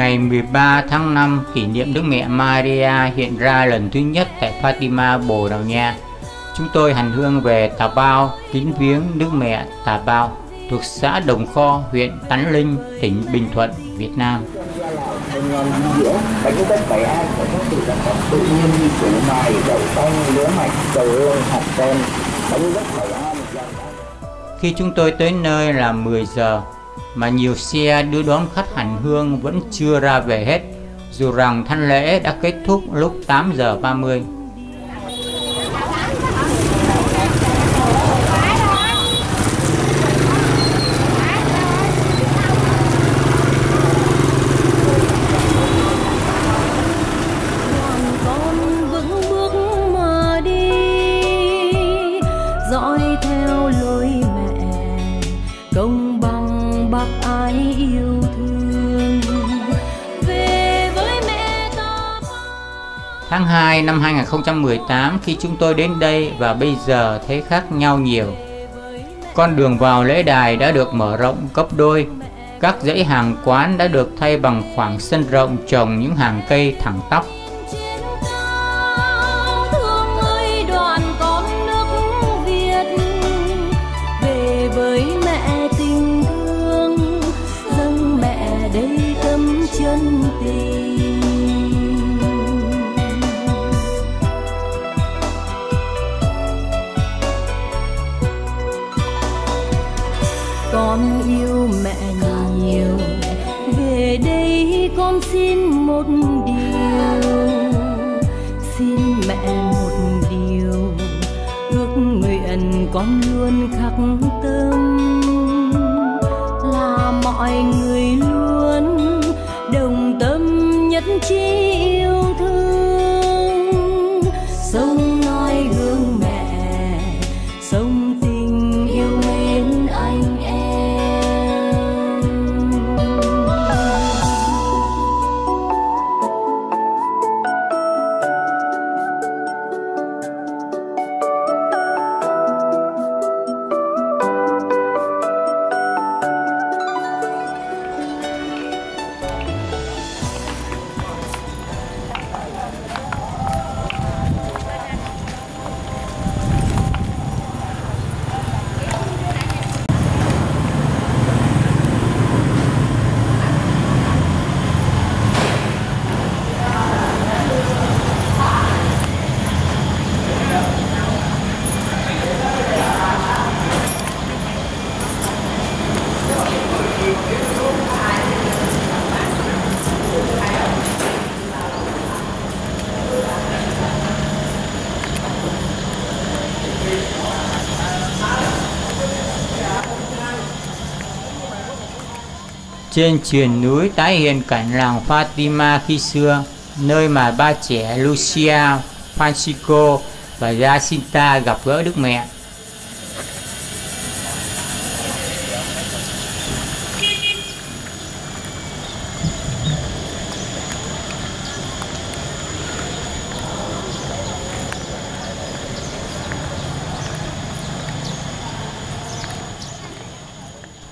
Ngày 13 tháng 5 kỷ niệm Đức Mẹ Maria hiện ra lần thứ nhất tại Fatima, Bồ Đào Nha. Chúng tôi hành hương về Tà Bao, kính viếng Đức Mẹ Tà Bao, thuộc xã Đồng Kho, huyện Tánh Linh, tỉnh Bình Thuận, Việt Nam. Khi chúng tôi tới nơi là 10 giờ, mà nhiều xe đưa đón khách hành hương vẫn chưa ra về hết, dù rằng thánh lễ đã kết thúc lúc 8 giờ 30. Công bằng bác ái yêu thương về với mẹ ta. Tháng 2 năm 2018 khi chúng tôi đến đây và bây giờ thấy khác nhau nhiều. Con đường vào lễ đài đã được mở rộng gấp đôi. Các dãy hàng quán đã được thay bằng khoảng sân rộng trồng những hàng cây thẳng tắp. Chân tình con yêu mẹ nhiều, về đây con xin một điều, xin mẹ một điều, ước nguyện con luôn khắc tâm là mọi người luôn đồng tâm nhất trí yêu thương, sống nói gương mẹ, sống tình yêu mến anh em. Trên triền núi tái hiện cảnh làng Fatima khi xưa, nơi mà ba trẻ Lucia, Francisco và Jacinta gặp gỡ Đức Mẹ.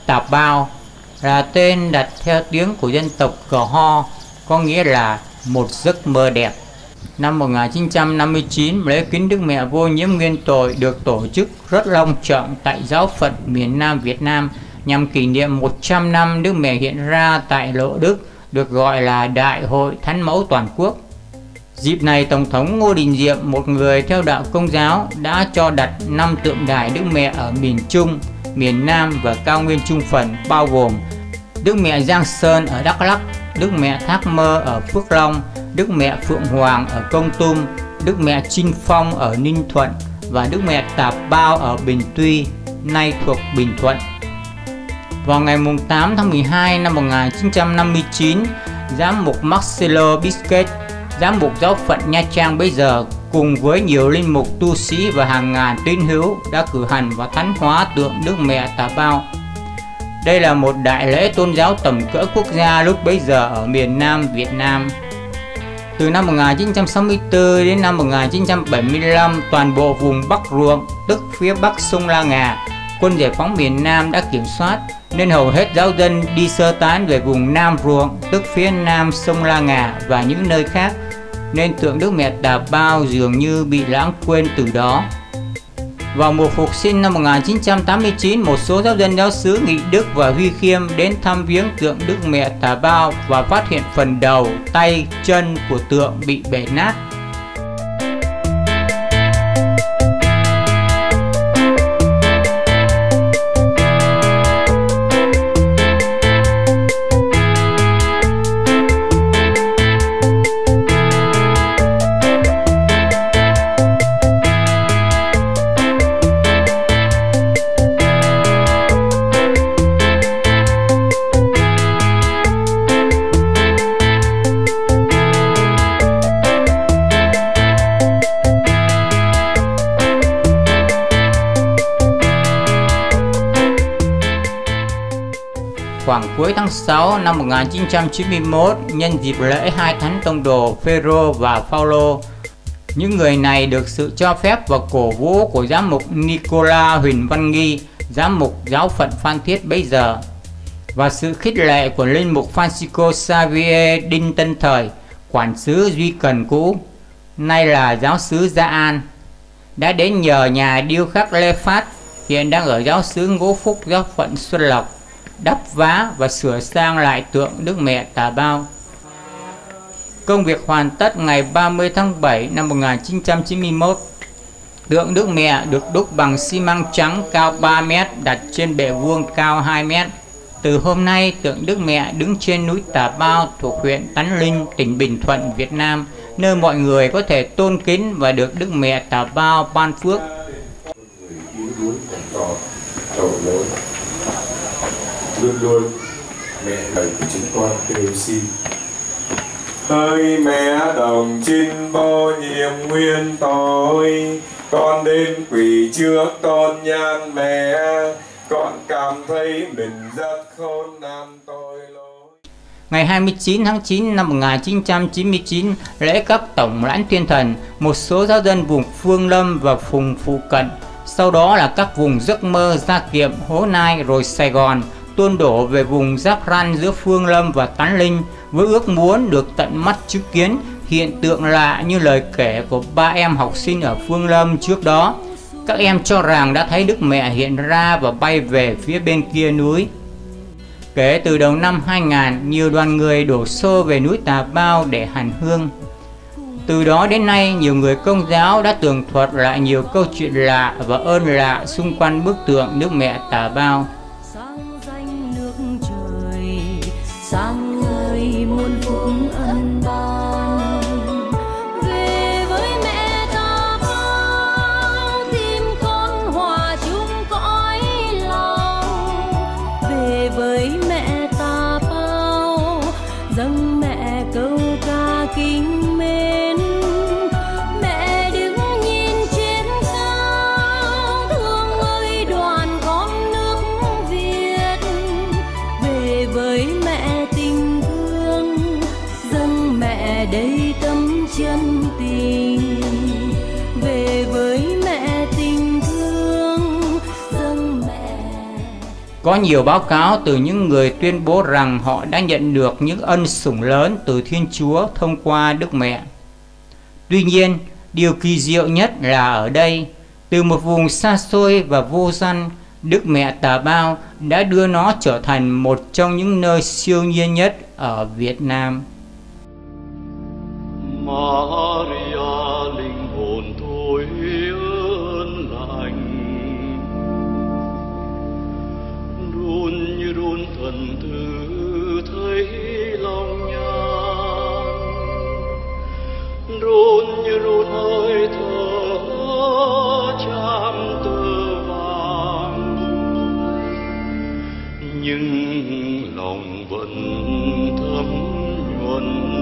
Tà Bao là tên đặt theo tiếng của dân tộc Cờ Ho, có nghĩa là một giấc mơ đẹp. Năm 1959, lễ kính Đức Mẹ Vô Nhiễm Nguyên Tội được tổ chức rất long trọng tại Giáo phận miền Nam Việt Nam nhằm kỷ niệm 100 năm Đức Mẹ hiện ra tại Lộ Đức, được gọi là Đại hội Thánh Mẫu Toàn Quốc. Dịp này, Tổng thống Ngô Đình Diệm, một người theo đạo Công giáo, đã cho đặt 5 tượng đài Đức Mẹ ở miền Trung, miền Nam và cao nguyên Trung Phần, bao gồm Đức Mẹ Giang Sơn ở Đắk Lắk, Đức Mẹ Thác Mơ ở Phước Long, Đức Mẹ Phượng Hoàng ở Kon Tum, Đức Mẹ Trinh Phong ở Ninh Thuận và Đức Mẹ Tà Bao ở Bình Tuy, nay thuộc Bình Thuận. Vào ngày 8 tháng 12 năm 1959, Giám mục Marcelo Bisquet, Giám mục Giáo phận Nha Trang bây giờ, cùng với nhiều linh mục, tu sĩ và hàng ngàn tín hữu đã cử hành và thánh hóa tượng Đức Mẹ Tà Bao. Đây là một đại lễ tôn giáo tầm cỡ quốc gia lúc bấy giờ ở miền Nam Việt Nam. Từ năm 1964 đến năm 1975, toàn bộ vùng Bắc Ruộng, tức phía bắc sông La Ngà, quân giải phóng miền Nam đã kiểm soát, nên hầu hết giáo dân đi sơ tán về vùng Nam Ruộng, tức phía nam sông La Ngà và những nơi khác, nên tượng Đức Mẹ Tà Bao dường như bị lãng quên từ đó. Vào mùa Phục sinh năm 1989, một số giáo dân giáo xứ Nghị Đức và Huy Khiêm đến thăm viếng tượng Đức Mẹ Tà Bao và phát hiện phần đầu, tay, chân của tượng bị bể nát. Khoảng cuối tháng 6 năm 1991, nhân dịp lễ hai thánh tông đồ Phêrô và Phaolô, những người này được sự cho phép và cổ vũ của giám mục Nicola Huỳnh Văn Nghi, giám mục giáo phận Phan Thiết bấy giờ, và sự khích lệ của linh mục Francisco Xavier Đinh Tân Thời, quản sứ Duy Cần cũ, nay là giáo xứ Gia An, đã đến nhờ nhà điêu khắc Lê Phát, hiện đang ở giáo xứ Ngũ Phúc, giáo phận Xuân Lộc, đắp vá và sửa sang lại tượng Đức Mẹ Tà Bao. Công việc hoàn tất ngày 30 tháng 7 năm 1991. Tượng Đức Mẹ được đúc bằng xi măng trắng cao 3 m, đặt trên bệ vuông cao 2 m. Từ hôm nay, tượng Đức Mẹ đứng trên núi Tà Bao thuộc huyện Tánh Linh, tỉnh Bình Thuận, Việt Nam, nơi mọi người có thể tôn kính và được Đức Mẹ Tà Bao ban phước. Luôn luôn mẹ thầy của chúng con kêu xin. Hỡi mẹ đồng trinh bao nhiệm nguyên tội, con đến quỳ trước tôn nhan mẹ, con cảm thấy mình rất khốn nạn tội lỗi. Ngày 29 tháng 9 năm 1999, lễ cấp tổng lãnh thiên thần, một số giáo dân vùng Phương Lâm và vùng phụ cận, sau đó là các vùng Giấc Mơ, Gia Kiệm, Hố Nai rồi Sài Gòn, tuôn đổ về vùng giáp ranh giữa Phương Lâm và Tánh Linh với ước muốn được tận mắt chứng kiến hiện tượng lạ như lời kể của 3 em học sinh ở Phương Lâm trước đó. Các em cho rằng đã thấy Đức Mẹ hiện ra và bay về phía bên kia núi. Kể từ đầu năm 2000, nhiều đoàn người đổ xô về núi Tà Bao để hành hương. Từ đó đến nay, nhiều người Công giáo đã tường thuật lại nhiều câu chuyện lạ và ơn lạ xung quanh bức tượng Đức Mẹ Tà Bao. Sang người muôn phúc ân ban, về với mẹ Tà Bao, tim con hòa chung cõi lòng. Về với mẹ Tà Bao, dâng mẹ câu ca kính mến. Mẹ đứng nhìn trên cao, thương ơi đoàn con nước Việt. Về với mẹ tình thương, dâng mẹ đầy tâm chân tình. Về với mẹ tình thương, dâng mẹ. Có nhiều báo cáo từ những người tuyên bố rằng họ đã nhận được những ân sủng lớn từ Thiên Chúa thông qua Đức Mẹ. Tuy nhiên, điều kỳ diệu nhất là ở đây, từ một vùng xa xôi và vô danh, Đức Mẹ Tà Bao đã đưa nó trở thành một trong những nơi siêu nhiên nhất ở Việt Nam. Maria linh hồn tôi ơn lành, run như run thần tử thấy lòng nhàn, run như run hơi thở chạm tơ vàng, nhưng lòng vẫn thấm nhuần.